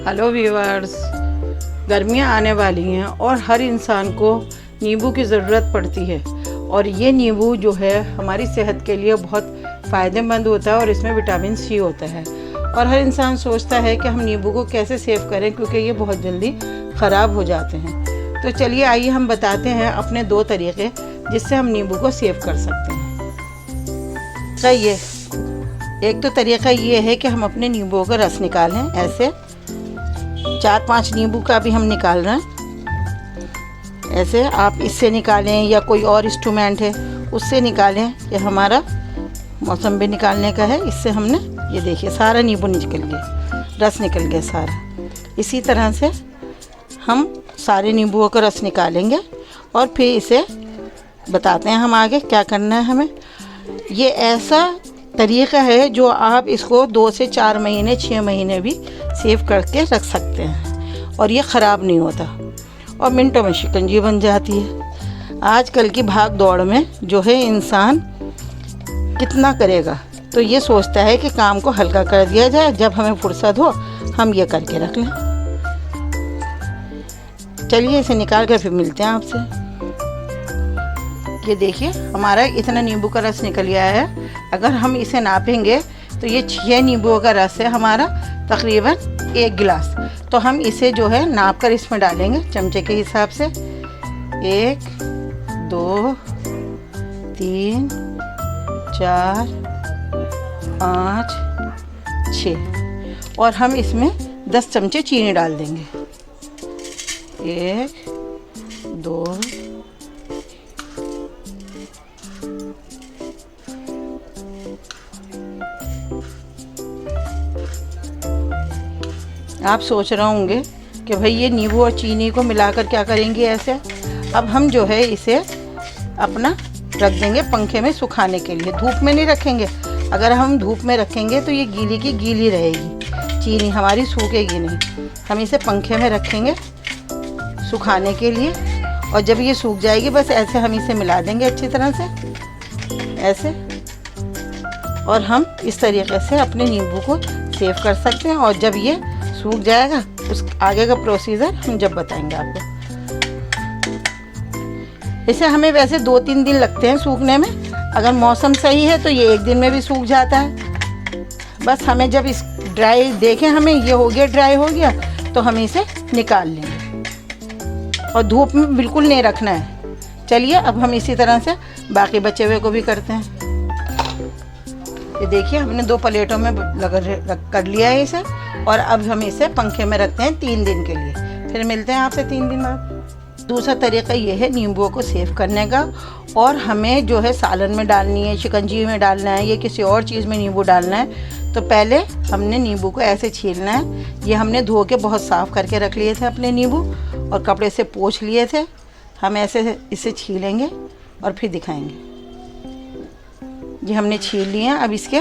Hello viewers, गर्मियाँ आने वाली हैं और हर इंसान को नींबू की ज़रूरत पड़ती है। और ये नींबू जो है हमारी सेहत के लिए बहुत फ़ायदेमंद होता है और इसमें विटामिन सी होता है। और हर इंसान सोचता है कि हम नींबू को कैसे सेव करें, क्योंकि ये बहुत जल्दी ख़राब हो जाते हैं। तो चलिए आइए हम बताते हैं अपने 2 तरीक़े जिससे हम नींबू को सेव कर सकते हैं। तो ये एक तो तरीक़ा ये है कि हम अपने नींबुओं का रस निकालें। ऐसे 4-5 नींबू का भी हम निकाल रहे हैं। ऐसे आप इससे निकालें या कोई और इंस्ट्रूमेंट है उससे निकालें। ये हमारा मौसम्बी निकालने का है। इससे हमने ये देखिए सारा नींबू निकल गया, रस निकल गया सारा। इसी तरह से हम सारे नींबुओं का रस निकालेंगे और फिर इसे बताते हैं हम आगे क्या करना है हमें। ये ऐसा तरीक़ा है जो आप इसको 2 से 4 महीने 6 महीने भी सेव करके रख सकते हैं और ये ख़राब नहीं होता और मिनटों में शिकंजी बन जाती है। आजकल की भाग दौड़ में जो है इंसान कितना करेगा, तो ये सोचता है कि काम को हल्का कर दिया जाए, जब हमें फुर्सत हो हम ये करके रख लें। चलिए इसे निकाल कर फिर मिलते हैं आपसे। ये देखिए हमारा इतना नींबू का रस निकल गया है। अगर हम इसे नापेंगे तो ये 6 नींबुओं का रस है हमारा, तकरीबन 1 गिलास। तो हम इसे जो है नाप कर इसमें डालेंगे चमचे के हिसाब से। 1 2 3 4 5 6 और हम इसमें 10 चमचे चीनी डाल देंगे। 1 2 आप सोच रहे होंगे कि भाई ये नींबू और चीनी को मिलाकर क्या करेंगे ऐसे। अब हम जो है इसे अपना रख देंगे पंखे में सुखाने के लिए। धूप में नहीं रखेंगे। अगर हम धूप में रखेंगे तो ये गीली की गीली रहेगी, चीनी हमारी सूखेगी नहीं। हम इसे पंखे में रखेंगे सुखाने के लिए और जब ये सूख जाएगी बस ऐसे हम इसे मिला देंगे अच्छी तरह से ऐसे। और हम इस तरीके से अपने नींबू को सेव कर सकते हैं। और जब ये सूख जाएगा उस आगे का प्रोसीजर हम जब बताएंगे आपको। इसे हमें वैसे 2-3 दिन लगते हैं सूखने में। अगर मौसम सही है तो ये 1 दिन में भी सूख जाता है। बस हमें जब इस ड्राई देखें हमें ये हो गया, ड्राई हो गया, तो हम इसे निकाल लेंगे और धूप में बिल्कुल नहीं रखना है। चलिए अब हम इसी तरह से बाकी बचे हुए को भी करते हैं। ये देखिए हमने 2 प्लेटों में कर लिया है इसे और अब हम इसे पंखे में रखते हैं 3 दिन के लिए। फिर मिलते हैं आपसे 3 दिन बाद। दूसरा तरीका ये है नींबुओं को सेव करने का। और हमें जो है सालन में डालनी है, शिकंजी में डालना है या किसी और चीज़ में नींबू डालना है, तो पहले हमने नींबू को ऐसे छीलना है। ये हमने धो के बहुत साफ़ करके रख लिए थे अपने नींबू और कपड़े से पोंछ लिए थे। हम ऐसे इसे छीलेंगे और फिर दिखाएंगे। ये हमने छील लिए हैं। अब इसके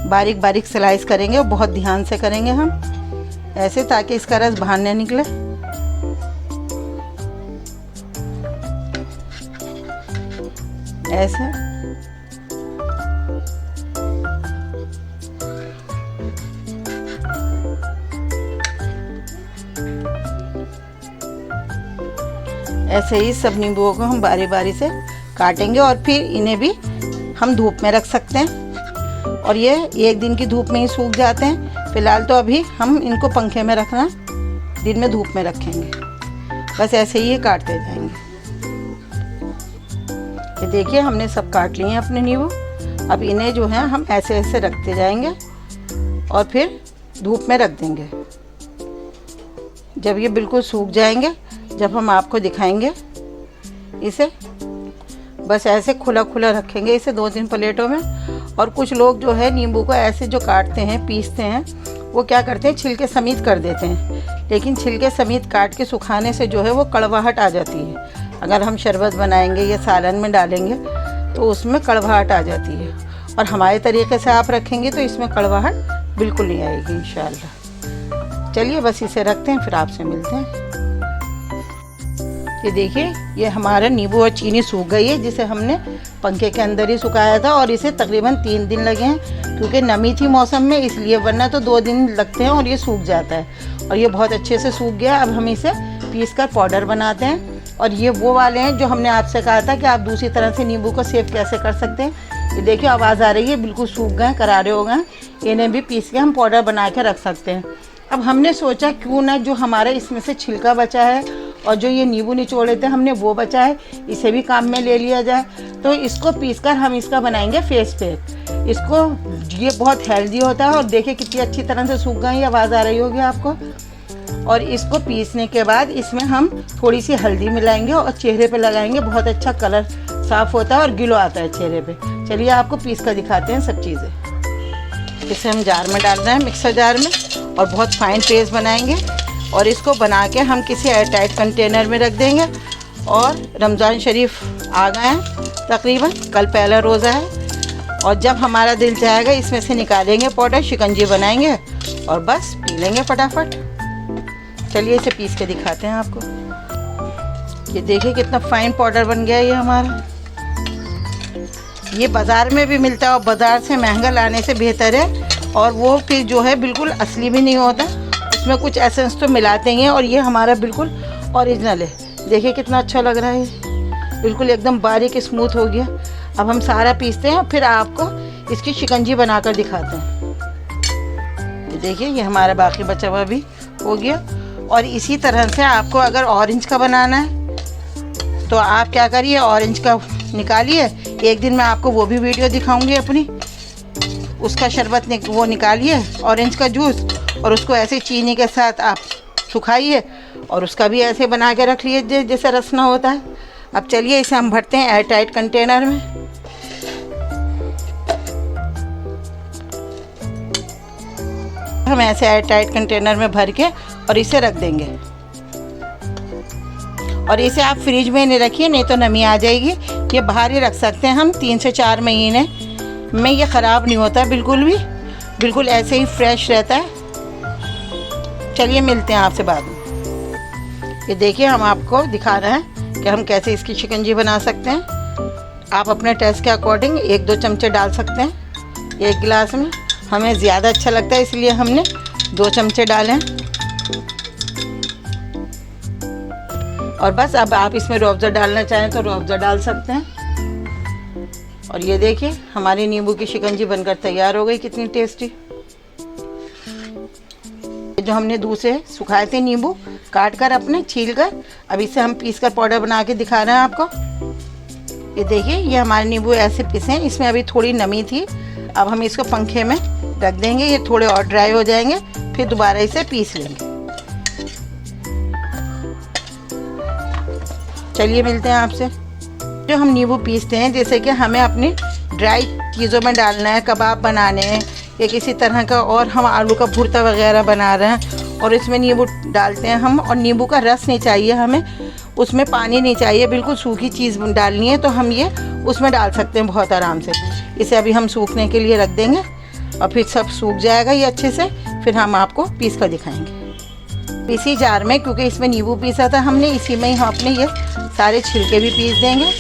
बारीक बारीक स्लाइस करेंगे और बहुत ध्यान से करेंगे हम ऐसे, ताकि इसका रस बाहर न निकले। ऐसे ऐसे ही सब नींबुओं को हम बारी बारी से काटेंगे और फिर इन्हें भी हम धूप में रख सकते हैं और ये 1 दिन की धूप में ही सूख जाते हैं। फ़िलहाल तो अभी हम इनको पंखे में रखना, दिन में धूप में रखेंगे। बस ऐसे ही काटते जाएंगे। ये देखिए हमने सब काट लिए हैं अपने नींबू। अब इन्हें जो है हम ऐसे ऐसे रखते जाएंगे और फिर धूप में रख देंगे। जब ये बिल्कुल सूख जाएंगे, जब हम आपको दिखाएंगे इसे, बस ऐसे खुला खुला रखेंगे इसे 2-3 प्लेटों में। और कुछ लोग जो है नींबू को ऐसे जो काटते हैं, पीसते हैं, वो क्या करते हैं छिलके समेत कर देते हैं। लेकिन छिलके समेत काट के सुखाने से जो है वो कड़वाहट आ जाती है। अगर हम शरबत बनाएंगे या सालन में डालेंगे तो उसमें कड़वाहट आ जाती है। और हमारे तरीके से आप रखेंगे तो इसमें कड़वाहट बिल्कुल नहीं आएगी इंशाल्लाह। चलिए बस इसे रखते हैं, फिर आपसे मिलते हैं। ये देखिए, ये हमारा नींबू और चीनी सूख गई है, जिसे हमने पंखे के अंदर ही सुखाया था और इसे तकरीबन 3 दिन लगे हैं, क्योंकि नमी थी मौसम में इसलिए, वरना तो 2 दिन लगते हैं और ये सूख जाता है। और ये बहुत अच्छे से सूख गया। अब हम इसे पीस कर पाउडर बनाते हैं। और ये वो वाले हैं जो हमने आपसे कहा था कि आप दूसरी तरह से नींबू को सेव कैसे कर सकते हैं। ये देखिए आवाज़ आ रही है, बिल्कुल सूख गए, करारे हो गए। इन्हें भी पीस के हम पाउडर बना के रख सकते हैं। अब हमने सोचा क्यों ना जो हमारे इसमें से छिलका बचा है और जो ये नींबू निचोड़े थे हमने वो बचा है, इसे भी काम में ले लिया जाए। तो इसको पीसकर हम इसका बनाएंगे फेस पैक। इसको ये बहुत हेल्दी होता है। और देखिए कितनी अच्छी तरह से सूख गए, ये आवाज़ आ रही होगी आपको। और इसको पीसने के बाद इसमें हम थोड़ी सी हल्दी मिलाएंगे और चेहरे पे लगाएंगे। बहुत अच्छा कलर साफ़ होता है और ग्लो आता है चेहरे पे। चलिए आपको पीस कर दिखाते हैं सब चीज़ें। इसे हम जार में डाल रहे हैं, मिक्सर जार में, और बहुत फाइन पेस्ट बनाएंगे। और इसको बना के हम किसी एयर टाइट कंटेनर में रख देंगे। और रमज़ान शरीफ आ गए हैं तकरीबन, कल पहला रोज़ा है। और जब हमारा दिल चाहेगा इसमें से निकालेंगे पाउडर, शिकंजी बनाएंगे और बस पी लेंगे फटाफट। चलिए इसे पीस के दिखाते हैं आपको। ये देखिए कितना फाइन पाउडर बन गया ये हमारा। ये बाज़ार में भी मिलता है और बाज़ार से महंगा लाने से बेहतर है। और वो फिर जो है बिल्कुल असली भी नहीं होता, उसमें कुछ एसेंस तो मिलाते ही हैं। और ये हमारा बिल्कुल ओरिजिनल है। देखिए कितना अच्छा लग रहा है, बिल्कुल एकदम बारीक स्मूथ हो गया। अब हम सारा पीसते हैं, फिर आपको इसकी शिकंजी बनाकर दिखाते हैं। ये देखिए ये हमारा बाकी बचा हुआ भी हो गया। और इसी तरह से आपको अगर ऑरेंज का बनाना है तो आप क्या करिए, ऑरेंज का निकालिए। एक दिन मैं आपको वो भी वीडियो दिखाऊंगी अपनी, उसका शरबत वो निकालिए, ऑरेंज का जूस, और उसको ऐसे चीनी के साथ आप सुखाइए और उसका भी ऐसे बना के रख लीजिए जैसे रसना होता है। अब चलिए इसे हम भरते हैं एयर टाइट कंटेनर में। हम ऐसे एयर टाइट कंटेनर में भर के और इसे रख देंगे। और इसे आप फ्रिज में नहीं रखिए, नहीं तो नमी आ जाएगी। ये बाहर ही रख सकते हैं हम 3 से 4 महीने में, ये ख़राब नहीं होता बिल्कुल भी, बिल्कुल ऐसे ही फ्रेश रहता है। चलिए मिलते हैं आपसे बाद में। ये देखिए हम आपको दिखा रहे हैं कि हम कैसे इसकी शिकंजी बना सकते हैं। आप अपने टेस्ट के अकॉर्डिंग 1-2 चमचे डाल सकते हैं 1 गिलास में। हमें ज़्यादा अच्छा लगता है इसलिए हमने 2 चमचे डाले हैं। और बस अब आप इसमें रूअफ़ज़ा डालना चाहें तो रूअफ़ज़ा डाल सकते हैं। और ये देखिए हमारी नींबू की शिकंजी बनकर तैयार हो गई, कितनी टेस्टी। जो हमने दूसरे सुखाए थे नींबू काट कर अपने छील कर, अब इसे हम पीस कर पाउडर बना के दिखा रहे हैं आपको। ये देखिए ये हमारे नींबू ऐसे पिसे हैं, इसमें अभी थोड़ी नमी थी। अब हम इसको पंखे में रख देंगे, ये थोड़े और ड्राई हो जाएंगे, फिर दोबारा इसे पीस लेंगे। चलिए मिलते हैं आपसे। जो हम नींबू पीसते हैं, जैसे कि हमें अपनी ड्राई चीज़ों में डालना है, कबाब बनाने हैं या किसी तरह का, और हम आलू का भुर्ता वगैरह बना रहे हैं और इसमें नींबू डालते हैं हम। और नींबू का रस नहीं चाहिए हमें, उसमें पानी नहीं चाहिए, बिल्कुल सूखी चीज़ डालनी है, तो हम ये उसमें डाल सकते हैं बहुत आराम से। इसे अभी हम सूखने के लिए रख देंगे और फिर सब सूख जाएगा ये अच्छे से, फिर हम आपको पीस कर दिखाएंगे। इसी जार में, क्योंकि इसमें नींबू पीसा था हमने, इसी में ही हम अपने ये सारे छिलके भी पीस देंगे।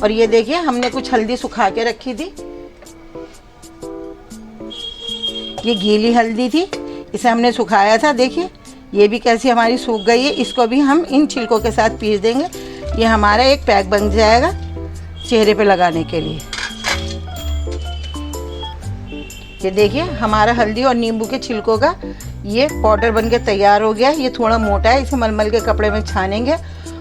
और ये देखिए हमने कुछ हल्दी सुखा के रखी थी, ये गीली हल्दी थी, इसे हमने सुखाया था। देखिए ये भी कैसी हमारी सूख गई है, इसको भी हम इन छिलकों के साथ पीस देंगे। ये हमारा एक पैक बन जाएगा चेहरे पे लगाने के लिए। ये देखिए हमारा हल्दी और नींबू के छिलकों का ये पाउडर बन के तैयार हो गया। ये थोड़ा मोटा है, इसे मलमल के कपड़े में छानेंगे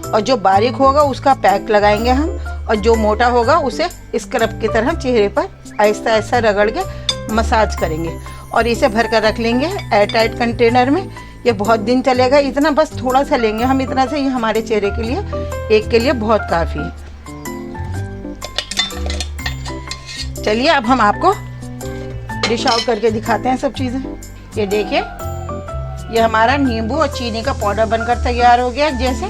और जो बारीक होगा उसका पैक लगाएंगे हम, और जो मोटा होगा उसे स्क्रब की तरह चेहरे पर आहिस्ता आहिस्ता रगड़ के मसाज करेंगे। और इसे भर कर रख लेंगे एयर टाइट कंटेनर में। ये बहुत दिन चलेगा, इतना बस थोड़ा सा लेंगे हम, इतना से ये हमारे चेहरे के लिए एक के लिए बहुत काफ़ी है। चलिए अब हम आपको डिश आउट करके दिखाते हैं सब चीज़ें। ये देखिए ये हमारा नींबू और चीनी का पाउडर बनकर तैयार हो गया, जैसे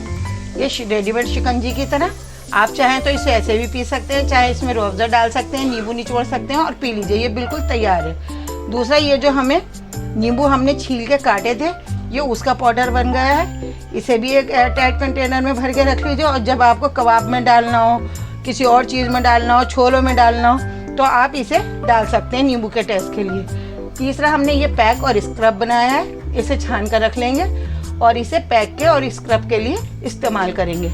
ये रेडीमेड शिकंजी की तरह। आप चाहें तो इसे ऐसे भी पी सकते हैं, चाहे इसमें रूअफ़ज़ा डाल सकते हैं, नींबू निचोड़ सकते हैं और पी लीजिए, ये बिल्कुल तैयार है। दूसरा ये जो हमें नींबू हमने छील के काटे थे, ये उसका पाउडर बन गया है। इसे भी एक एयर टाइट कंटेनर में भर के रख लीजिए, और जब आपको कबाब में डालना हो, किसी और चीज़ में डालना हो, छोलों में डालना हो, तो आप इसे डाल सकते हैं नींबू के टेस्ट के लिए। तीसरा, हमने ये पैक और स्क्रब बनाया है, इसे छान कर रख लेंगे और इसे पैक के और स्क्रब के लिए इस्तेमाल करेंगे।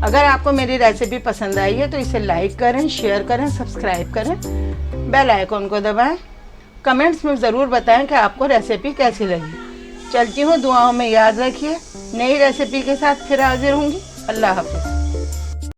अगर आपको मेरी रेसिपी पसंद आई है तो इसे लाइक करें, शेयर करें, सब्सक्राइब करें, बेल आइकॉन को दबाएं। कमेंट्स में ज़रूर बताएं कि आपको रेसिपी कैसी लगी। चलती हूँ, दुआओं में याद रखिए। नई रेसिपी के साथ फिर हाजिर होंगी। अल्लाह हाफ़िज़।